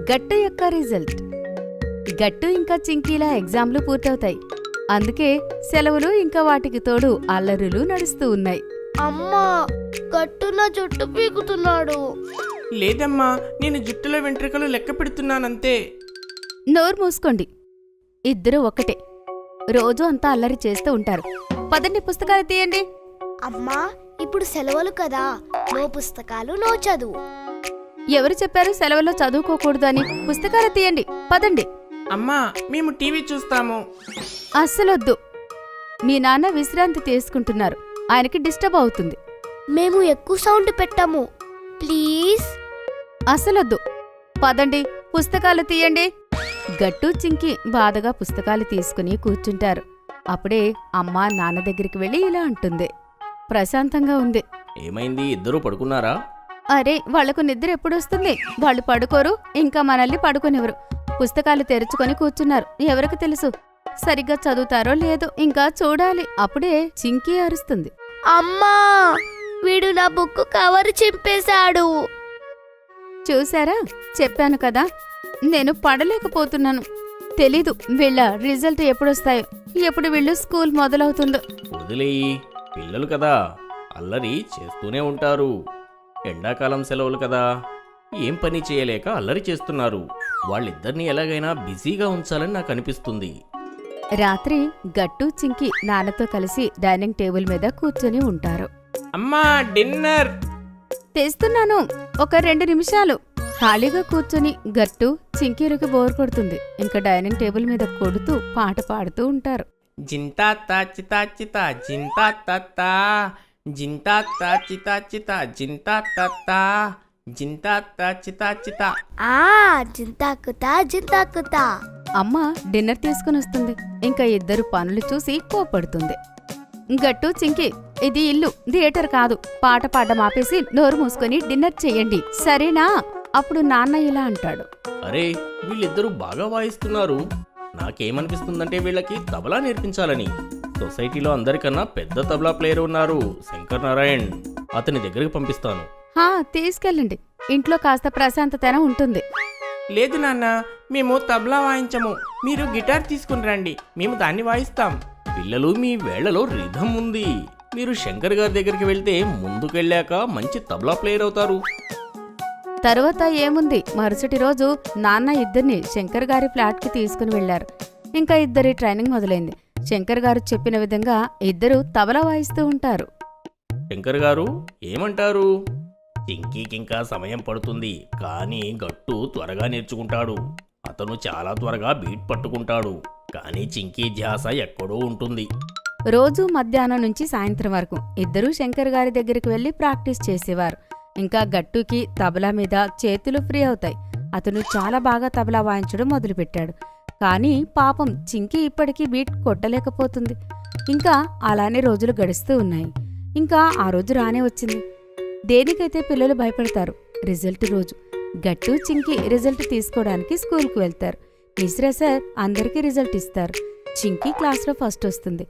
గట్టు యొక్క రిజల్ట్. గట్టు ఇంకా చింకీల ఎగ్జామ్లు పూర్తవుతాయి. అందుకే సెలవులు ఇంకా వాటికి తోడు అల్లరులు నడుస్తూ ఉన్నాయి. అమ్మా, గట్టు నా జుట్టు పీకుతున్నాడు. లేదమ్మా, నేను జుట్టులో వెంట్రుకలు లెక్క పెడుతున్నానంతే. నోరు మూసుకోండి, ఇద్దరూ ఒక్కటే. రోజు అంతా అల్లరి చేస్తూ ఉంటారు. పదండి, పుస్తకాలు తీయండి. అమ్మా, ఇప్పుడు సెలవులు కదా, నో పుస్తకాలు నో చదువు. ఎవరు చెప్పారు సెలవుల్లో చదువుకోకూడదు అని? పుస్తకాలు తీయండి, పదండి. అమ్మా, మేము టీవీ చూస్తాము. అస్సలొద్దు, మీ నాన్న విశ్రాంతి తీసుకుంటున్నారు, ఆయనకి డిస్టర్బ్ అవుతుంది. మేము ఎక్కువ సౌండ్ పెట్టాము, ప్లీజ్. అస్సలొద్దు, పదండి, పుస్తకాలు తీయండి. గట్టు చింకి బాధగా పుస్తకాలు తీసుకుని కూర్చుంటారు. అప్పుడే అమ్మ నాన్న దగ్గరికి వెళ్ళి ఇలా అంటుంది. ప్రశాంతంగా ఉంది. ఏమైంది, ఇద్దరూ పడుకున్నారా? అరే, వాళ్లకు నిద్ర ఎప్పుడొస్తుంది? వాళ్ళు పడుకోరు, ఇంకా మనల్ని పడుకోనివ్వరు. పుస్తకాలు తెరుచుకొని కూర్చున్నారు. ఎవరికి తెలుసు సరిగ్గా చదువుతారో లేదో, ఇంకా చూడాలి. అప్పుడే చింకీ అరుస్తుంది. అమ్మా, వీడు నా బుక్ కవర్ చింపేశాడు. చూసారా, చెప్పాను కదా, నేను పడలేకపోతున్నాను. తెలీదు వీళ్ళ రిజల్ట్ ఎప్పుడొస్తాయో, ఎప్పుడు వీళ్ళు స్కూల్ మొదలవుతుందో. వదిలేయి, పిల్లలు కదా, అల్లరి చేస్తూనే ఉంటారు. ఎండాకాలం సెలవులు కదా, ఏం పని చేయలేక అల్లరి చేస్తున్నారు. వాళ్ళిద్దరినీ ఎలాగైనా బిజీగా ఉంచాలని నాకు అనిపిస్తుంది. రాత్రి గట్టు చింకి నాన్నతో కలిసి డైనింగ్ టేబుల్ మీద కూర్చొని ఉంటారు. అమ్మా, డిన్నర్ తెస్తున్నాను, ఒక 2 నిమిషాలు. ఖాళీగా కూర్చొని గట్టు చింకీరికి బోర్ కొడుతుంది. ఇంకా డైనింగ్ టేబుల్ మీద కొడుతూ పాట పాడుతూ ఉంటారు. జింతా తాచితా చితా జింతా తత్తా, జింతా తాచితా చితా జింతా తత్తా, జింతా తాచితా చితా. జింతాకుతా జింతాకుతా. అమ్మ డిన్నర్ తీసుకుని వస్తుంది. ఇంకా ఇద్దరు పనులు చూసి కోపడుతుంది. గట్టు చింకి, ఇది ఇల్లు, థియేటర్ కాదు. పాట పాడడం ఆపేసి నోరు మూసుకొని డిన్నర్ చెయ్యండి, సరేనా? అప్పుడు నాన్న ఇలా అంటాడు. అరే, వీళ్ళిద్దరూ బాగా వాయిస్తున్నారు. నాకేమనిపిస్తుందంటే వీళ్ళకి తబలా నేర్పించాలని. సొసైటీలో అందరికన్నా పెద్ద తబలా ప్లేయర్ ఉన్నారు, శంకర్ నారాయణ్. అతని దగ్గరికి పంపిస్తాను. తీసుకెళ్ళండి, ఇంట్లో కాస్త ప్రశాంతతన ఉంటుంది. లేదు నాన్న, మేము తబలా వాయించము. మీరు గిటార్ తీసుకుని రండి, మేము దాన్ని వాయిస్తాం. పిల్లలు, మీ వేళ్లలో రిధం ఉంది. మీరు శంకర్ గారి దగ్గరికి వెళ్తే ముందుకెళ్ళాక మంచి తబలా ప్లేయర్ అవుతారు. తరువాత ఏముంది, మరుసటి రోజు నాన్న ఇద్దరిని శంకర్ గారి ఫ్లాట్కి తీసుకుని వెళ్లారు. ఇంకా ఇద్దరి ట్రైనింగ్ మొదలైంది. శంకర్ గారు చెప్పిన విధంగా ఇద్దరు తబలా వాయిస్తూ ఉంటారు. శంకర్ గారు ఏమంటారు? చింకీకింకా సమయం పడుతుంది, కానీ గట్టు త్వరగా నేర్చుకుంటాడు. అతను చాలా త్వరగా బీట్ పట్టుకుంటాడు, కానీ చింకీ ధ్యాస ఎక్కడో ఉంటుంది. రోజు మధ్యాహ్నం నుంచి సాయంత్రం వరకు ఇద్దరూ శంకర్ గారి దగ్గరికి వెళ్లి ప్రాక్టీస్ చేసేవారు. ఇంకా గట్టుకి తబలా మీద చేతులు ఫ్రీ అవుతాయి. అతను చాలా బాగా తబలా వాయించడం మొదలుపెట్టాడు. కానీ పాపం చింకీ ఇప్పటికీ బీట్ కొట్టలేకపోతుంది. ఇంకా అలానే రోజులు గడుస్తూ ఉన్నాయి. ఇంకా ఆ రోజు రానే వచ్చింది. దేనికైతే పిల్లలు భయపడతారు, రిజల్ట్ రోజు. గట్టు చింకీ రిజల్ట్ తీసుకోవడానికి స్కూల్కు వెళ్తారు. మిశ్రా సార్ అందరికీ రిజల్ట్ ఇస్తారు. చింకీ క్లాస్లో ఫస్ట్ వస్తుంది.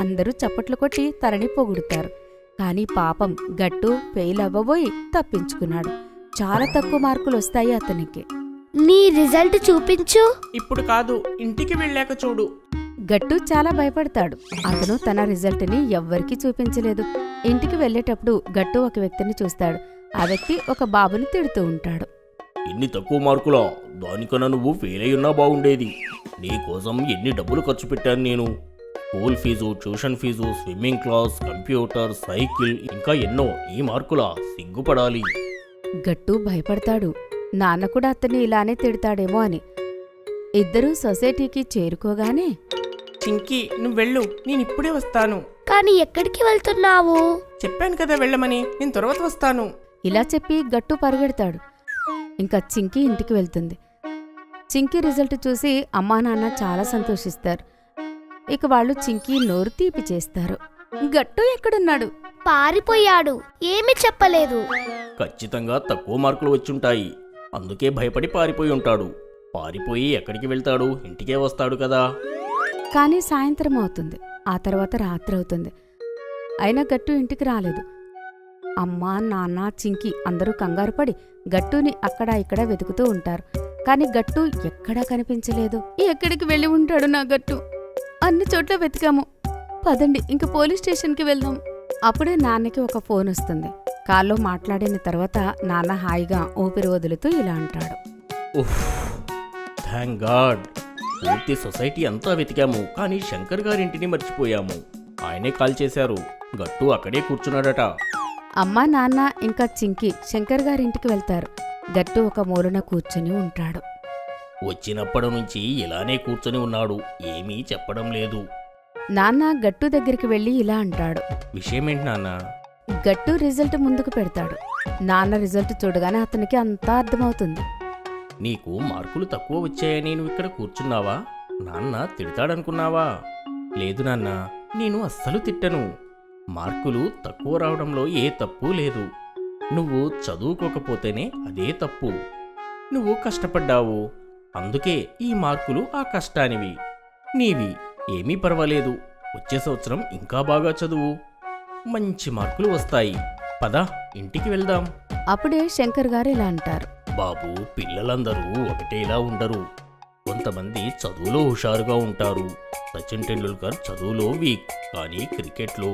అందరూ చప్పట్లు కొట్టి తనని పొగుడుతారు. కానీ పాపం గట్టు ఫెయిల్ అవ్వబోయి తప్పించుకున్నాడు. చాలా తక్కువ మార్కులు వస్తాయి అతనికి. నీ రిజల్ట్ చూపించు. ఇప్పుడు కాదు, ఇంటికి వెళ్ళాక చూడు. గట్టు చాలా భయపడతాడు. అతను తన రిజల్ట్ని ఎవ్వరికీ చూపించలేదు. ఇంటికి వెళ్లేటప్పుడు గట్టు ఒక వ్యక్తిని చూస్తాడు. ఆ వ్యక్తి ఒక బాబుని తిడుతూ ఉంటాడు. ఎన్ని తక్కువ మార్కులా? దానికన్నా నువ్వు ఫెయిల్ అయ్యున్నా బాగుండేది. నీకోసం ఎన్ని డబ్బులు ఖర్చు పెట్టాను నేను. School fees, tuition fees, swimming class, computer, cycle, ఇంకా ఎన్నో. ఈ మార్కులా? సిగ్గుపడాలి. గట్టు భయపడతాడు. నాన్న కూడా అతన్ని ఇలానే తిడతాడేమో అని. ఇద్దరూ సొసైటీకి చేరుకోగానే, చింకీ, నువ్వు వెళ్ళు, నేను ఇప్పుడే వస్తాను. కానీ ఎక్కడికి వెళ్తున్నావు? చెప్పాను కదా వెళ్ళమని, నేను తర్వాత వస్తాను. ఇలా చెప్పి గట్టు పరిగెడతాడు. ఇంకా చింకీ ఇంటికి వెళ్తుంది. చింకీ రిజల్ట్ చూసి అమ్మా నాన్న చాలా సంతోషిస్తారు. ఇక వాళ్ళు చింకీ నోరు తీపి చేస్తారు. గట్టు ఎక్కడున్నాడు? పారిపోయాడు, ఏమీ చెప్పలేదు. ఖచ్చితంగా తక్కువ మార్కులు వచ్చుంటాయి, అందుకే భయపడి పారిపోయి ఉంటాడు. పారిపోయి ఎక్కడికి వెళ్తాడు? ఇంటికే వస్తాడు కదా. కానీ సాయంత్రం అవుతుంది. ఆ తర్వాత రాత్రి అవుతుంది. అయినా గట్టు ఇంటికి రాలేదు. అమ్మ నాన్న చింకి అందరూ కంగారు పడి గట్టుని అక్కడా ఇక్కడ వెతుకుతూ ఉంటారు. కాని గట్టు ఎక్కడా కనిపించలేదు. ఎక్కడికి వెళ్ళి ఉంటాడు నా గట్టు? అన్ని చోట్ల వెతికాము. పదండి ఇంక పోలీస్ స్టేషన్కి వెళ్దాం. అప్పుడే నాన్నకి ఒక ఫోన్ వస్తుంది. కాల్లో మాట్లాడిన తర్వాత నాన్న హాయిగా ఊపిరి వదులుతూ ఇలా అంటాడు. ఉఫ్, థ్యాంక్ గాడ్. పూర్తి సొసైటీ అంతా వెతికాము, కానీ శంకర్ గారింటిని మర్చిపోయాము. ఆయనే కాల్ చేశారు. గట్టు అక్కడే కూర్చున్నాడట. అమ్మా నాన్న ఇంకా చింకి శంకర్ గారింటికి వెళ్తారు. గట్టు ఒక మూలన కూర్చుని ఉంటాడు. వచ్చినప్పటి నుంచి ఇలానే కూర్చొని ఉన్నాడు, ఏమీ చెప్పడం లేదు. నాన్న గట్టు దగ్గరికి వెళ్ళి ఇలా అంటాడు. విషయమేంటి నాన్న? గట్టు రిజల్ట్ ముందుకు పెడతాడు. నాన్న రిజల్ట్ చూడగానే అతనికి అంతా అర్థమవుతుంది. నీకు మార్కులు తక్కువ వచ్చాయని నువ్వు ఇక్కడ కూర్చున్నావా? నాన్న తిడతాడనుకున్నావా? లేదు నాన్న, నేను అస్సలు తిట్టను. మార్కులు తక్కువ రావడంలో ఏ తప్పు లేదు. నువ్వు చదువుకోకపోతేనే అదే తప్పు. నువ్వు కష్టపడ్డావు, అందుకే ఈ మార్కులు ఆ కష్టానివి. నీవి ఏమీ పర్వాలేదు. వచ్చే సంవత్సరం ఇంకా బాగా చదువు, మంచి మార్కులు వస్తాయి. పద ఇంటికి వెళ్దాం. అప్పుడే శంకర్ గారు ఇలా అంటారు. బాబు, పిల్లలందరూ ఒకటేలా ఉండరు. కొంతమంది చదువులో హుషారుగా ఉంటారు. సచిన్ టెండూల్కర్ చదువులో వీక్, కానీ క్రికెట్లో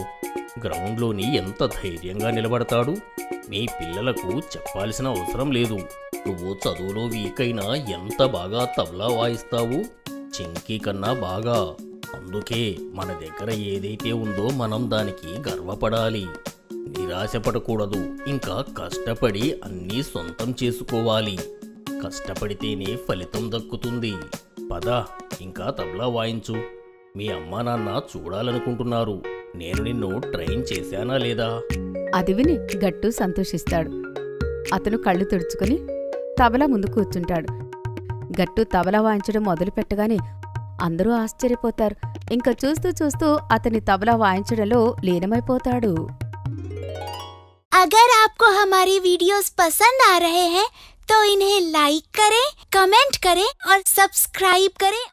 గ్రౌండ్లోని ఎంత ధైర్యంగా నిలబడతాడు. మీ పిల్లలకు చెప్పాల్సిన అవసరం లేదు. నువ్వు చదువులో వీక్ అయినా ఎంత బాగా తబలా వాయిస్తావు, చింకీ కన్నా బాగా. అందుకే మన దగ్గర ఏదైతే ఉందో మనం దానికి గర్వపడాలి. నిరాశపడకూడదు. ఇంకా కష్టపడి అన్నీ సొంతం చేసుకోవాలి. కష్టపడితేనే ఫలితం దక్కుతుంది. పద ఇంకా తబలా వాయించు. మీ అమ్మా నాన్న చూడాలనుకుంటున్నారు. నేను నిన్ను ట్రైన్ చేశానా లేదా? అది విని గట్టు సంతోషిస్తాడు. అతను కళ్ళు తుడుచుకుని తబలా ముందు కూర్చుంటాడు. గట్టు తబలా వాయించడం మొదలు పెట్టగానే అందరూ ఆశ్చర్యపోతారు. ఇంకా చూస్తూ చూస్తూ అతని తబలా వాయించడంలో లీనమైపోతాడు. अगर आपको हमारी वीडियोस पसंद आ रहे हैं तो इन्हें लाइक करें, कमेंट करें और सब्सक्राइब करें